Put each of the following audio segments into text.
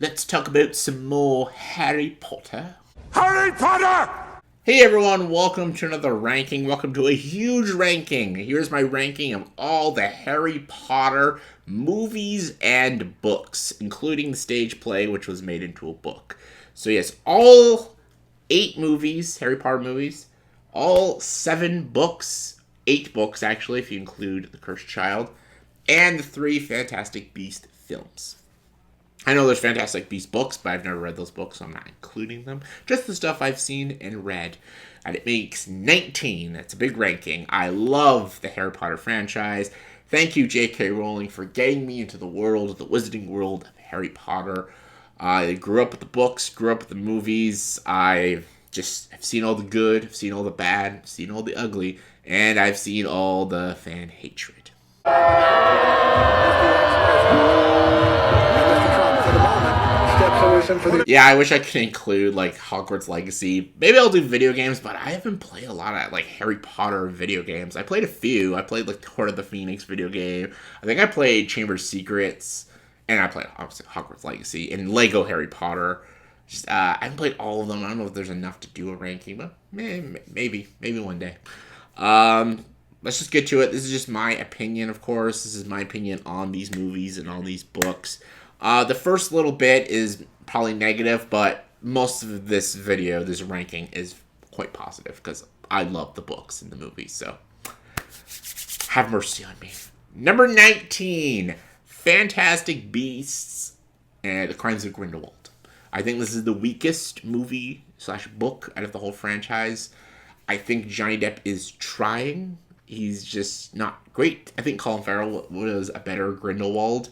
Let's talk about some more Harry Potter. Harry Potter! Hey everyone, welcome to another ranking. Welcome to a huge ranking. Here's my ranking of all the Harry Potter movies and books, including the stage play, which was made into a book. So yes, all 8 movies, Harry Potter movies, all 7 books, 8 books actually, if you include The Cursed Child, and the 3 Fantastic Beast films. I know there's Fantastic Beasts books, but I've never read those books, so I'm not including them. Just the stuff I've seen and read. And it makes 19. That's a big ranking. I love the Harry Potter franchise. Thank you, J.K. Rowling, for getting me into the world, the wizarding world of Harry Potter. I grew up with the books, grew up with the movies. I've seen all the good, I've seen all the bad, I've seen all the ugly, and I've seen all the fan hatred. Yeah, I wish I could include like Hogwarts Legacy. Maybe I'll do video games, but I haven't played a lot of like Harry Potter video games. I played a few. I played like Court of the Phoenix video game. I think I played Chamber of Secrets, and I played obviously Hogwarts Legacy and Lego Harry Potter. I haven't played all of them. I don't know if there's enough to do a ranking, but maybe one day. Let's just get to it. This is just my opinion, of course. This is my opinion on these movies and all these books. The first little bit is probably negative, but most of this video, this ranking, is quite positive because I love the books and the movies, so have mercy on me. Number 19, Fantastic Beasts and the Crimes of Grindelwald. I think this is the weakest movie / book out of the whole franchise. I think Johnny Depp is trying. He's just not great. I think Colin Farrell was a better Grindelwald.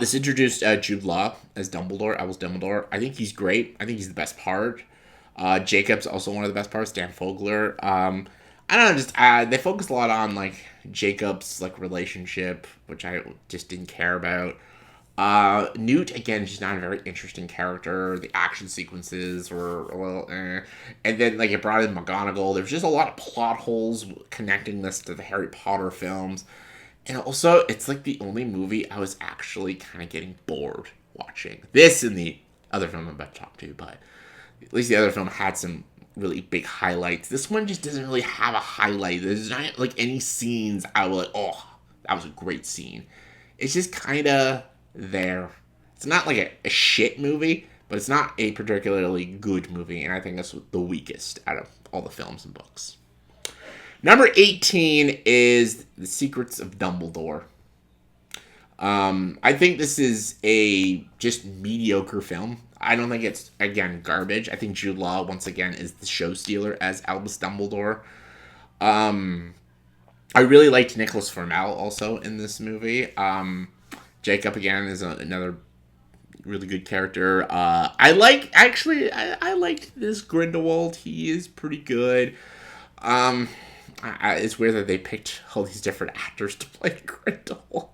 This introduced Jude Law as Dumbledore, Albus Dumbledore. I think he's great. I think he's the best part. Jacob's also one of the best parts, Dan Fogler. I don't know, just they focus a lot on like Jacob's like relationship, which I just didn't care about. Newt, again, she's not a very interesting character. The action sequences were a little And then, like, it brought in McGonagall. There's just a lot of plot holes connecting this to the Harry Potter films. And also, it's, like, the only movie I was actually kind of getting bored watching. This and the other film I'm about to talk to, but at least the other film had some really big highlights. This one just doesn't really have a highlight. There's not, like, any scenes I was like, oh, that was a great scene. It's just kind of there. It's not like a shit movie, but it's not a particularly good movie, and I think that's the weakest out of all the films and books. Number 18 is The Secrets of Dumbledore. I think this is a just mediocre film. I don't think it's, again, garbage. I think Jude Law, once again, is the show stealer as Albus Dumbledore. I really liked Nicholas Flamel also in this movie. Jacob, again, is another really good character. I liked this Grindelwald. He is pretty good. It's weird that they picked all these different actors to play Grindelwald.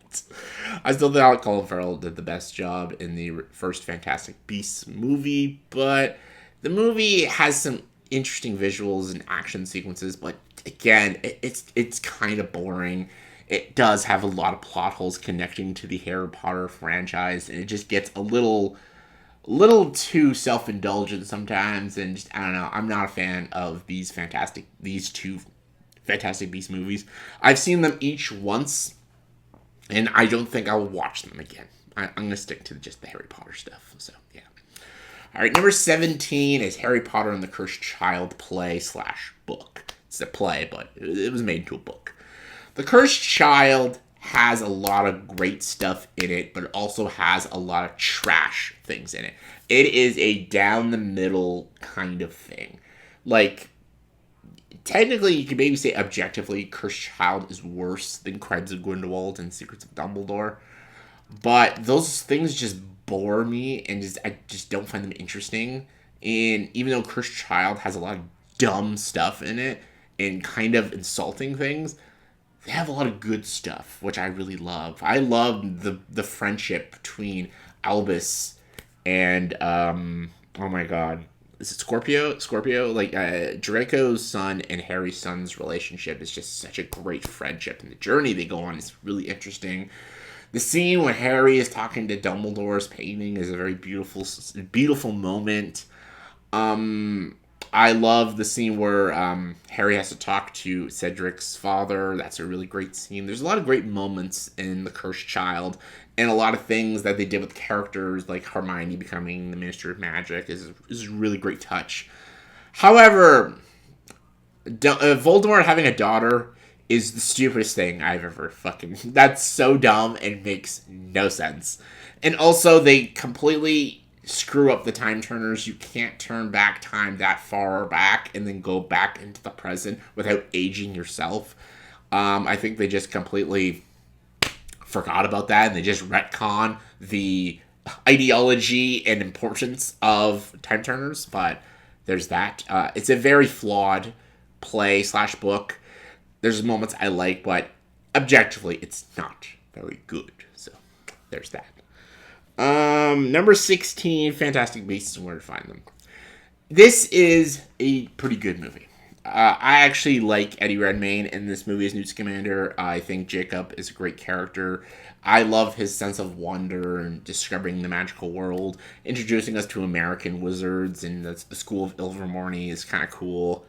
I still think Colin Farrell did the best job in the first Fantastic Beasts movie, but the movie has some interesting visuals and action sequences, but again, it's kind of boring. It does have a lot of plot holes connecting to the Harry Potter franchise, and it just gets a little too self-indulgent sometimes, and just, I don't know, I'm not a fan of these two Fantastic Beasts movies. I've seen them each once, and I don't think I will watch them again. I'm going to stick to just the Harry Potter stuff, so yeah. Alright, number 17 is Harry Potter and the Cursed Child play / book. It's a play, but it was made into a book. The Cursed Child has a lot of great stuff in it, but it also has a lot of trash things in it. It is a down-the-middle kind of thing. Like, technically, you could maybe say objectively, Cursed Child is worse than Crimes of Grindelwald and Secrets of Dumbledore. But those things just bore me, and I just don't find them interesting. And even though Cursed Child has a lot of dumb stuff in it, and kind of insulting things, they have a lot of good stuff, which I really love. I love the friendship between Albus and, oh my god, is it Scorpio? Like, Draco's son and Harry's son's relationship is just such a great friendship, and the journey they go on is really interesting. The scene when Harry is talking to Dumbledore's painting is a very beautiful moment. I love the scene where Harry has to talk to Cedric's father. That's a really great scene. There's a lot of great moments in The Cursed Child, and a lot of things that they did with characters like Hermione becoming the Minister of Magic is a really great touch. However, Voldemort having a daughter is the stupidest thing I've ever fucking. That's so dumb and makes no sense. And also, they completely screw up the time turners. You can't turn back time that far back and then go back into the present without aging yourself. I think they just completely forgot about that and they just retcon the ideology and importance of time turners. But there's that. It's a very flawed play slash book. There's moments I like, but objectively, it's not very good. So there's that. Number 16, Fantastic Beasts and Where to Find Them. This is a pretty good movie. I actually like Eddie Redmayne in this movie as Newt Scamander. I think Jacob is a great character. I love his sense of wonder and describing the magical world. Introducing us to American wizards and the School of Ilvermorny is kind of cool.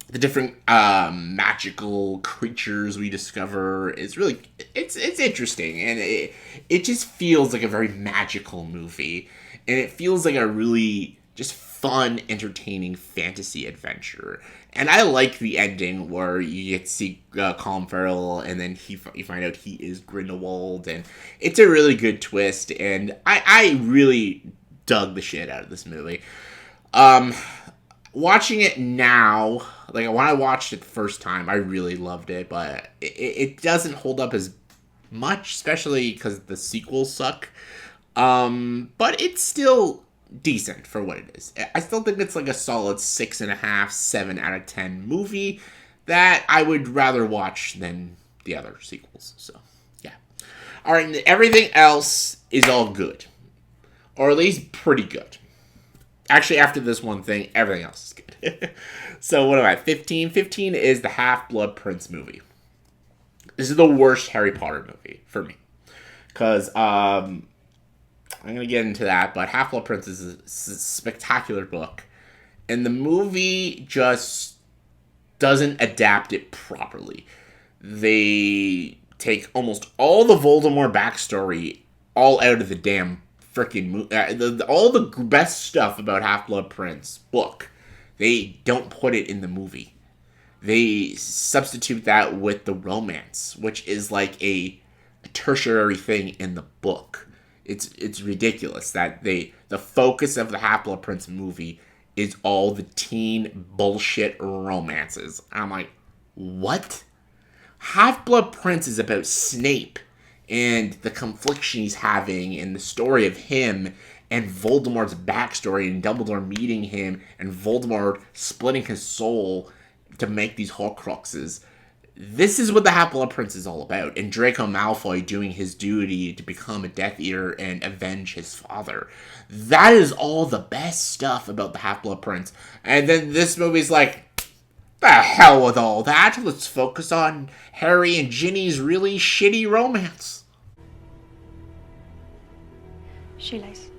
The different magical creatures we discover is really it's interesting, and it just feels like a very magical movie, and it feels like a really just fun, entertaining fantasy adventure. And I like the ending where you get to see Colin Farrell, and then you find out he is Grindelwald, and it's a really good twist, and I really dug the shit out of this movie. Watching it now, like when I watched it the first time, I really loved it, but it doesn't hold up as much, especially because the sequels suck. But it's still decent for what it is. I still think it's like a solid 6.5, 7 out of 10 movie that I would rather watch than the other sequels. So, yeah. All right, and everything else is all good, or at least pretty good. Actually, after this one thing, everything else is good. So, what am I? 15? 15 is the Half-Blood Prince movie. This is the worst Harry Potter movie for me. Because, I'm going to get into that, but Half-Blood Prince is a spectacular book. And the movie just doesn't adapt it properly. They take almost all the Voldemort backstory all out of the damn freaking movie. All the best stuff about Half-Blood Prince book, they don't put it in the movie. They substitute that with the romance, which is like a tertiary thing in the book. It's ridiculous that the focus of the Half-Blood Prince movie is all the teen bullshit romances. I'm like, what? Half-Blood Prince is about Snape and the confliction he's having and the story of him and Voldemort's backstory and Dumbledore meeting him and Voldemort splitting his soul to make these Horcruxes. This is what the Half-Blood Prince is all about, and Draco Malfoy doing his duty to become a Death Eater and avenge his father. That is all the best stuff about the Half-Blood Prince. And then this movie's like, the hell with all that. Let's focus on Harry and Ginny's really shitty romance. Shoelace.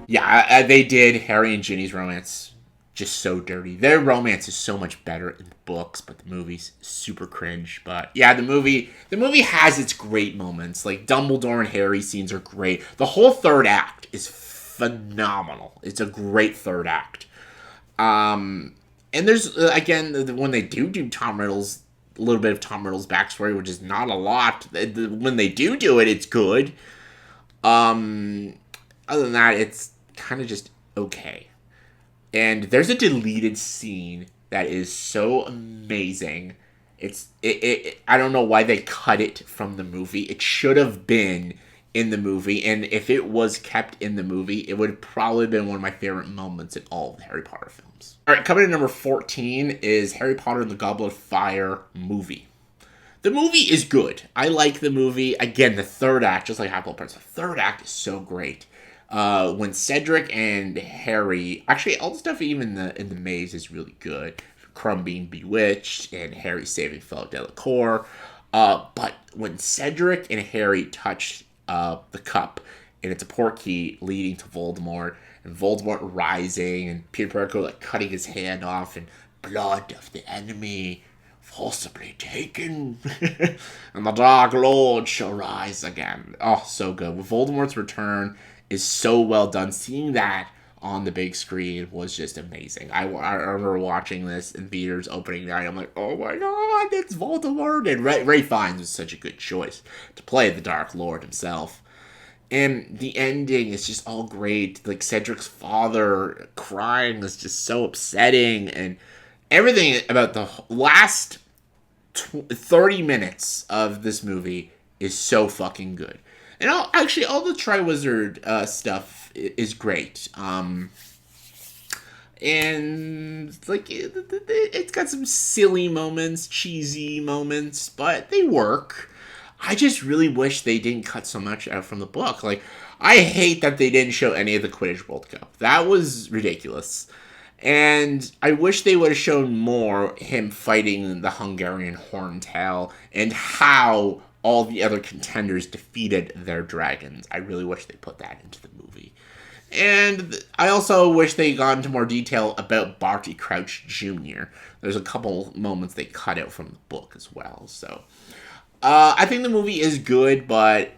Yeah, they did Harry and Ginny's romance just so dirty. Their romance is so much better in the books, but the movie's super cringe. But yeah, the movie has its great moments. Like Dumbledore and Harry scenes are great. The whole third act is phenomenal. It's a great third act. And there's again when they do Tom Riddle's a little bit of Tom Riddle's backstory, which is not a lot. When they do it, it's good. Other than that, it's kind of just okay. And there's a deleted scene that is so amazing. I don't know why they cut it from the movie. It should have been in the movie, and if it was kept in the movie, it would have probably been one of my favorite moments in all of the Harry Potter films. All right, coming in number 14 is Harry Potter and the Goblet of Fire movie. The movie is good. I like the movie. Again, the third act, just like Half-Blood Prince, the third act is so great. When Cedric and Harry, actually, all the stuff even in the maze is really good. Crumb being bewitched and Harry saving Philip Delacour. But when Cedric and Harry touch the cup, and it's a portkey leading to Voldemort, and Voldemort rising, and Peter Parker like cutting his hand off, and blood of the enemy forcibly taken, and the Dark Lord shall rise again. Oh, so good. Voldemort's return is so well done. Seeing that on the big screen was just amazing. I remember watching this in theaters opening night. I'm like, oh my god, it's Voldemort. And Ray Fiennes was such a good choice to play the Dark Lord himself. And the ending is just all great. Like, Cedric's father crying is just so upsetting. And everything about the last 30 minutes of this movie is so fucking good. And all the Triwizard stuff is great. And like it's got some silly moments, cheesy moments, but they work. I just really wish they didn't cut so much out from the book. Like, I hate that they didn't show any of the Quidditch World Cup. That was ridiculous. And I wish they would have shown more him fighting the Hungarian Horntail and how all the other contenders defeated their dragons. I really wish they put that into the movie. And I also wish they got into more detail about Barty Crouch Jr. There's a couple moments they cut out from the book as well. So I think the movie is good, but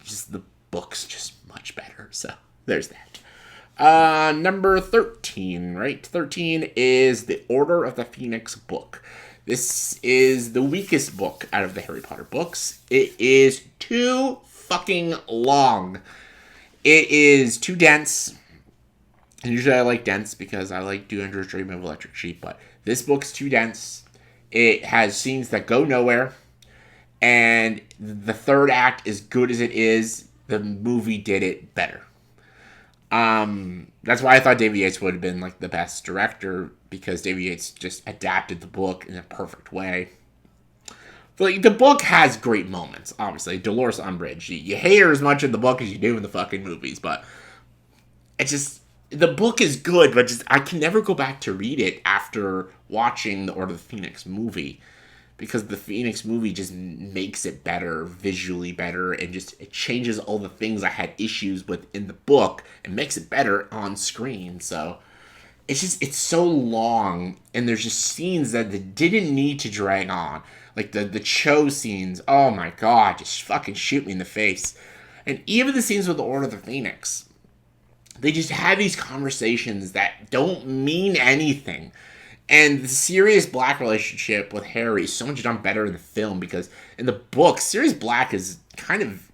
just the book's just much better. So there's that. Number 13, right? 13 is The Order of the Phoenix book. This is the weakest book out of the Harry Potter books. It is too fucking long. It is too dense. And usually I like dense because I like 200 Dream of Electric Sheep, but this book's too dense. It has scenes that go nowhere. And the third act, as good as it is, the movie did it better. That's why I thought David Yates would have been like the best director, because David Yates just adapted the book in a perfect way. Like, the book has great moments, obviously. Dolores Umbridge, you hate her as much in the book as you do in the fucking movies, but it's just, the book is good, but just I can never go back to read it after watching the Order of the Phoenix movie, because the Phoenix movie just makes it better, visually better, and just it changes all the things I had issues with in the book and makes it better on screen. So it's so long, and there's just scenes that didn't need to drag on. Like the Cho scenes, oh my god, just fucking shoot me in the face. And even the scenes with the Order of the Phoenix, they just have these conversations that don't mean anything. And the Sirius Black relationship with Harry is so much done better in the film, because in the book, Sirius Black is kind of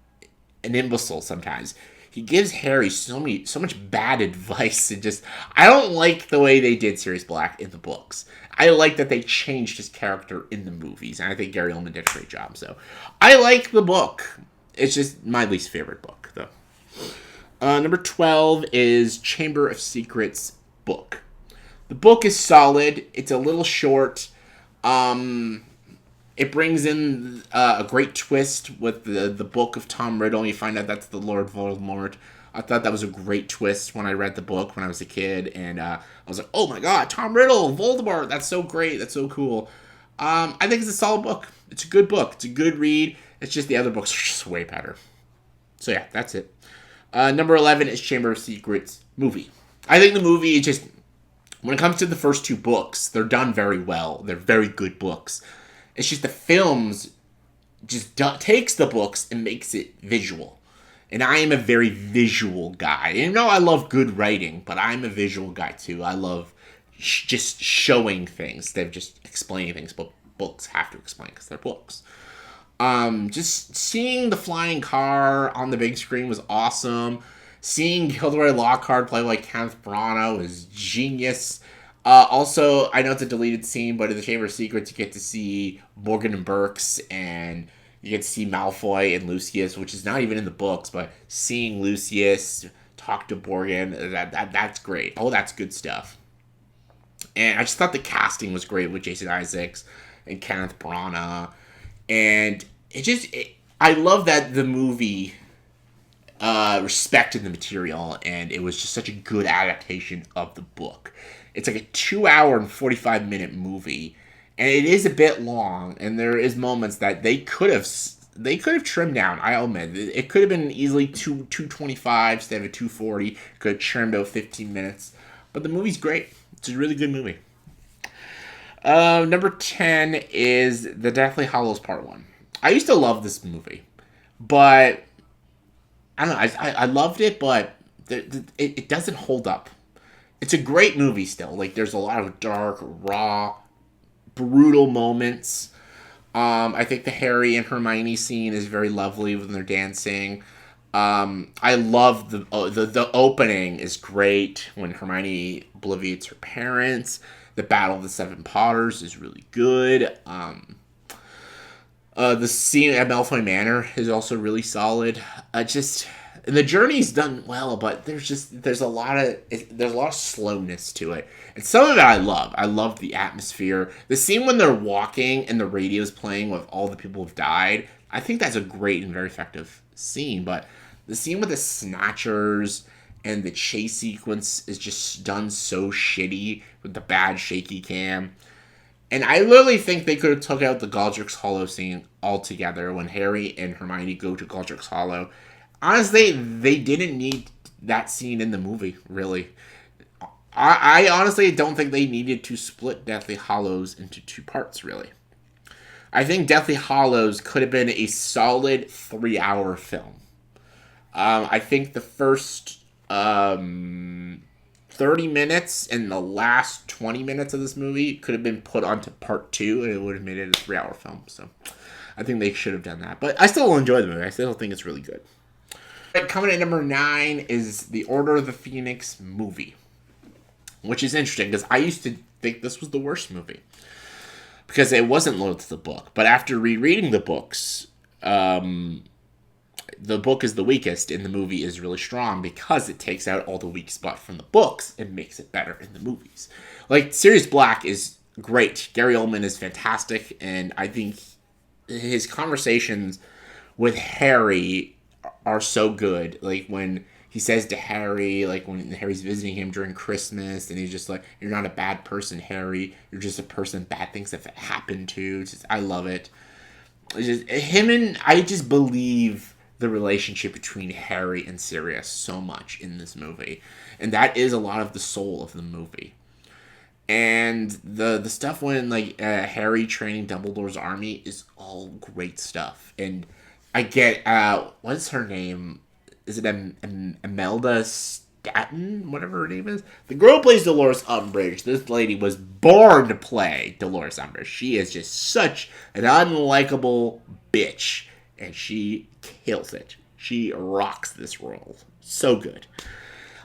an imbecile sometimes. He gives Harry so much bad advice, and just, I don't like the way they did Sirius Black in the books. I like that they changed his character in the movies, and I think Gary Oldman did a great job. So I like the book. It's just my least favorite book, though. Number 12 is Chamber of Secrets book. The book is solid. It's a little short. It brings in a great twist with the book of Tom Riddle. You find out that's the Lord Voldemort. I thought that was a great twist when I read the book when I was a kid. And I was like, oh my god, Tom Riddle, Voldemort. That's so great. That's so cool. I think it's a solid book. It's a good book. It's a good read. It's just the other books are just way better. So yeah, that's it. Number 11 is Chamber of Secrets movie. I think the movie is just, when it comes to the first two books, they're done very well. They're very good books. It's just the films just takes the books and makes it visual. And I am a very visual guy. You know, I love good writing, but I'm a visual guy too. I love just showing things instead of just explaining things. But books have to explain because they're books. Just seeing the flying car on the big screen was awesome. Seeing Gilderoy Lockhart play like Kenneth Branagh was genius. Also, I know it's a deleted scene, but in the Chamber of Secrets, you get to see Morgan and Burks, and you get to see Malfoy and Lucius, which is not even in the books, but seeing Lucius talk to Morgan, that's great. Oh, that's good stuff. And I just thought the casting was great with Jason Isaacs and Kenneth Branagh. And I love that the movie respected the material, and it was just such a good adaptation of the book. It's like a 2 hour and 45 minute movie, and it is a bit long, and there is moments that they could have trimmed down. I admit it could have been easily 225 instead of 240. Could have trimmed out 15 minutes, but the movie's great. It's a really good movie. Number 10 is The Deathly Hallows Part 1. I used to love this movie, but I don't know. I loved it, but it doesn't hold up. It's a great movie still. Like, there's a lot of dark, raw, brutal moments. I think the Harry and Hermione scene is very lovely when they're dancing. I love the opening is great when Hermione obliviates her parents. The Battle of the Seven Potters is really good. The scene at Malfoy Manor is also really solid. Just the journey's done well, but there's a lot of slowness to it, and some of it I love. I love the atmosphere. The scene when they're walking and the radio's playing with all the people who've died. I think that's a great and very effective scene. But the scene with the Snatchers and the chase sequence is just done so shitty with the bad shaky cam. And I literally think they could have took out the Godric's Hollow scene altogether when Harry and Hermione go to Godric's Hollow. Honestly, they didn't need that scene in the movie, really. I honestly don't think they needed to split Deathly Hallows into two parts, really. I think Deathly Hallows could have been a solid 3 hour film. I think the first 30 minutes and the last 20 minutes of this movie could have been put onto part 2, and it would have made it a 3 hour film. So I think they should have done that. But I still will enjoy the movie. I still think it's really good. Right, coming at number 9 is the Order of the Phoenix movie, which is interesting because I used to think this was the worst movie because it wasn't loyal to the book. But after rereading the books, the book is the weakest and the movie is really strong because it takes out all the weak spots from the books and makes it better in the movies. Like, Sirius Black is great. Gary Oldman is fantastic, and I think his conversations with Harry are so good. Like, when he says to Harry, like, when Harry's visiting him during Christmas, and he's just like, "You're not a bad person, Harry. You're just a person bad things have happened to." I love it. It's just, I just believe the relationship between Harry and Sirius so much in this movie. And that is a lot of the soul of the movie. And the stuff when, like, Harry training Dumbledore's army is all great stuff. And I get, what's her name? Is it Imelda Staten? Whatever her name is? The girl who plays Dolores Umbridge. This lady was born to play Dolores Umbridge. She is just such an unlikable bitch. And she kills it. She rocks this role. So good.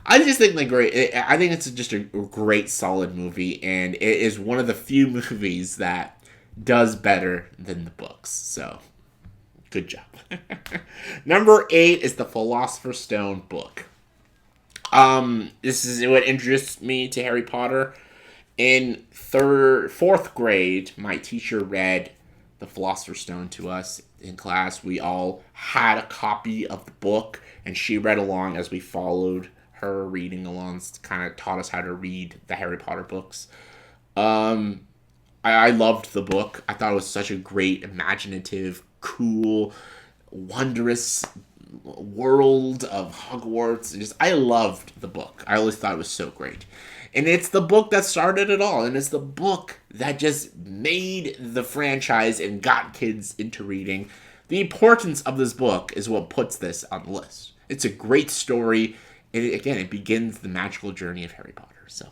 I just think I think it's just a great, solid movie, and it is one of the few movies that does better than the books. So, good job. Number 8 is the Philosopher's Stone book. This is what introduced me to Harry Potter. In 4th grade, my teacher read the Philosopher's Stone to us in class. We all had a copy of the book, and she read along as we followed her reading along. Kind of taught us how to read the Harry Potter books. I loved the book. I thought it was such a great, imaginative, cool, wondrous world of Hogwarts. I loved the book. I always thought it was so great. And it's the book that started it all. And it's the book that just made the franchise and got kids into reading. The importance of this book is what puts this on the list. It's a great story. And it begins the magical journey of Harry Potter. So,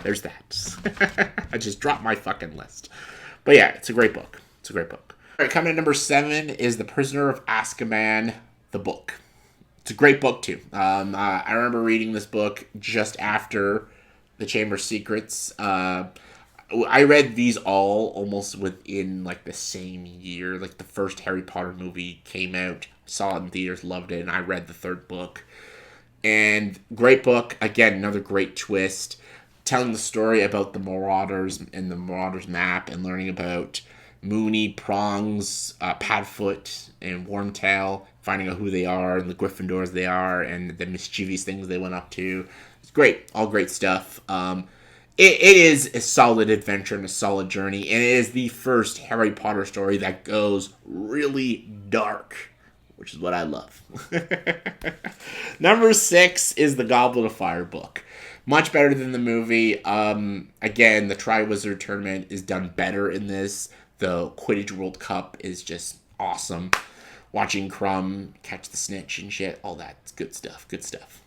there's that. I just dropped my fucking list. But yeah, it's a great book. It's a great book. All right, coming at number 7 is The Prisoner of Azkaban, the book. It's a great book, too. I remember reading this book just after The Chamber of Secrets. I read these all almost within, like, the same year. Like, the first Harry Potter movie came out, saw it in theaters, loved it, and I read the 3rd book. And great book. Again, another great twist. Telling the story about the Marauders and the Marauders map, and learning about Moony, Prongs, Padfoot, and Wormtail, finding out who they are and the Gryffindors they are and the mischievous things they went up to. It's great. All great stuff. It is a solid adventure and a solid journey, and it is the first Harry Potter story that goes really dark, which is what I love. Number 6 is the Goblet of Fire book. Much better than the movie. Again, the Triwizard Tournament is done better in this. The Quidditch World Cup is just awesome. Watching Crumb catch the snitch and shit, all that's good stuff. Good stuff.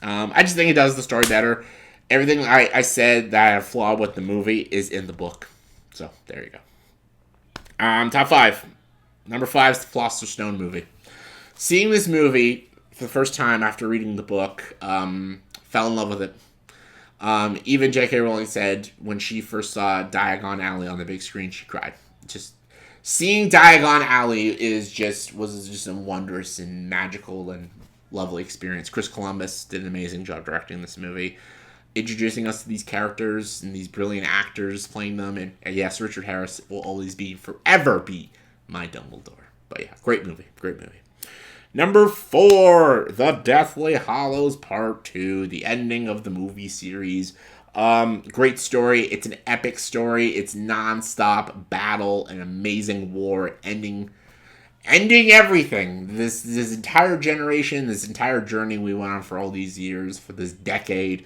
I just think it does the story better. Everything I said that I have flaw with the movie is in the book. So, there you go. Top 5. Number 5 is the Philosopher's Stone movie. Seeing this movie for the first time after reading the book, fell in love with it. Even J.K. Rowling said when she first saw Diagon Alley on the big screen, she cried. Just seeing Diagon Alley was just a wondrous and magical and lovely experience. Chris Columbus did an amazing job directing this movie, introducing us to these characters and these brilliant actors playing them. And yes, Richard Harris will always forever be my Dumbledore. But yeah, great movie. Number 4, The Deathly Hallows Part 2, the ending of the movie series. Great story. It's an epic story. It's non-stop battle, an amazing war, ending everything. This entire generation, this entire journey we went on for all these years, for this decade,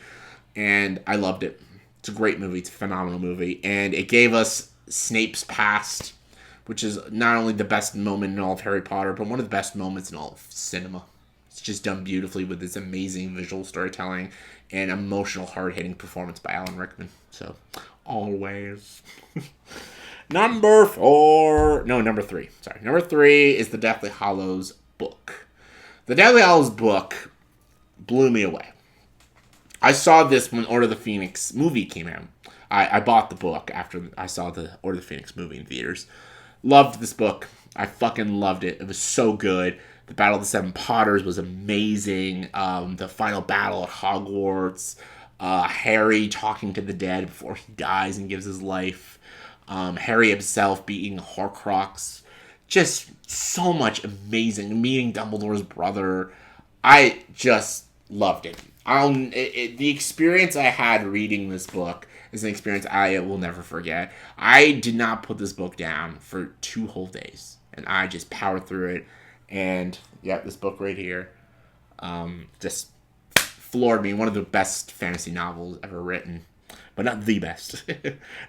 and I loved it. It's a great movie. It's a phenomenal movie, and it gave us Snape's past, which is not only the best moment in all of Harry Potter, but one of the best moments in all of cinema. It's just done beautifully with this amazing visual storytelling and emotional, hard-hitting performance by Alan Rickman. So, always. Number 3. Sorry. Number 3 is the Deathly Hallows book. The Deathly Hallows book blew me away. I saw this when Order of the Phoenix movie came out. I bought the book after I saw the Order of the Phoenix movie in theaters. Loved this book. I fucking loved it. It was so good. The Battle of the Seven Potters was amazing. The final battle at Hogwarts. Harry talking to the dead before he dies and gives his life. Harry himself beating Horcrux. Just so much amazing. Meeting Dumbledore's brother. I just loved it. The experience I had reading this book is an experience I will never forget. I did not put this book down for 2 whole days, and I just powered through it. And yeah, this book right here, just floored me. One of the best fantasy novels ever written, but not the best.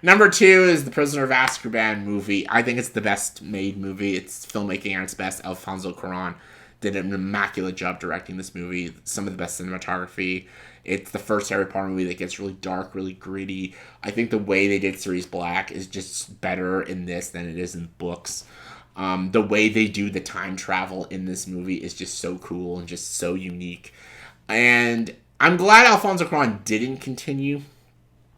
Number 2 is the Prisoner of Azkaban movie. I think it's the best made movie. It's filmmaking at its best. Alfonso Cuarón did an immaculate job directing this movie. Some of the best cinematography. It's the first Harry Potter movie that gets really dark, really gritty. I think the way they did Sirius Black is just better in this than it is in books. The way they do the time travel in this movie is just so cool and just so unique. And I'm glad Alfonso Cuarón didn't continue.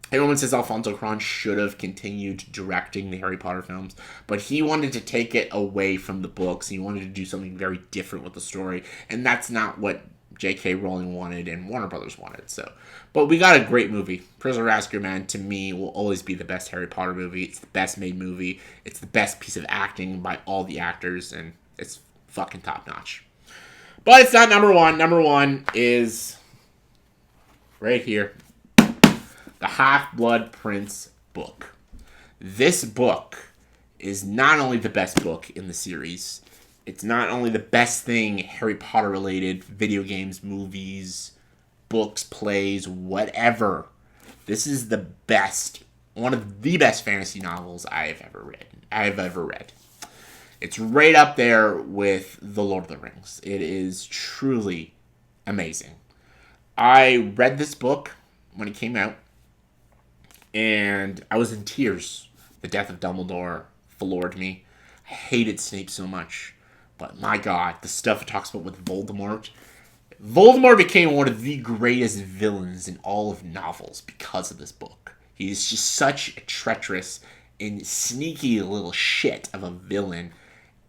Everyone says Alfonso Cuarón should have continued directing the Harry Potter films, but he wanted to take it away from the books. He wanted to do something very different with the story, and that's not what J.K. Rowling wanted and Warner Brothers wanted. So, but we got a great movie. Prisoner of Azkaban, to me, will always be the best Harry Potter movie. It's the best made movie. It's the best piece of acting by all the actors, and it's fucking top notch. But it's not number 1. Number 1 is right here. The Half-Blood Prince book. This book is not only the best book in the series, it's not only the best thing Harry Potter related, video games, movies, books, plays, whatever. This is the best, one of the best fantasy novels I've ever read. It's right up there with The Lord of the Rings. It is truly amazing. I read this book when it came out, and I was in tears. The death of Dumbledore floored me. I hated Snape so much. But my God, the stuff it talks about with Voldemort. Voldemort became one of the greatest villains in all of novels because of this book. He's just such a treacherous and sneaky little shit of a villain.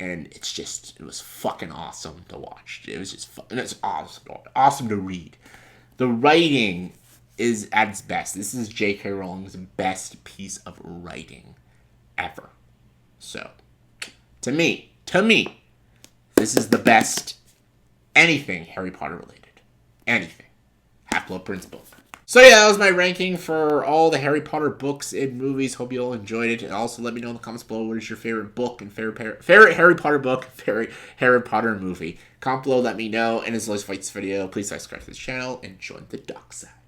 And it was fucking awesome to watch. It was just it's awesome to read. The writing is at its best. This is J.K. Rowling's best piece of writing ever. So, to me, This is the best anything Harry Potter related. Anything. Half-Blood Prince book. So yeah, that was my ranking for all the Harry Potter books and movies. Hope you all enjoyed it. And also let me know in the comments below what is your favorite book and favorite Harry Potter book, favorite Harry Potter movie. Comment below, let me know. And as always, for this video, please subscribe to this channel and join the dark side.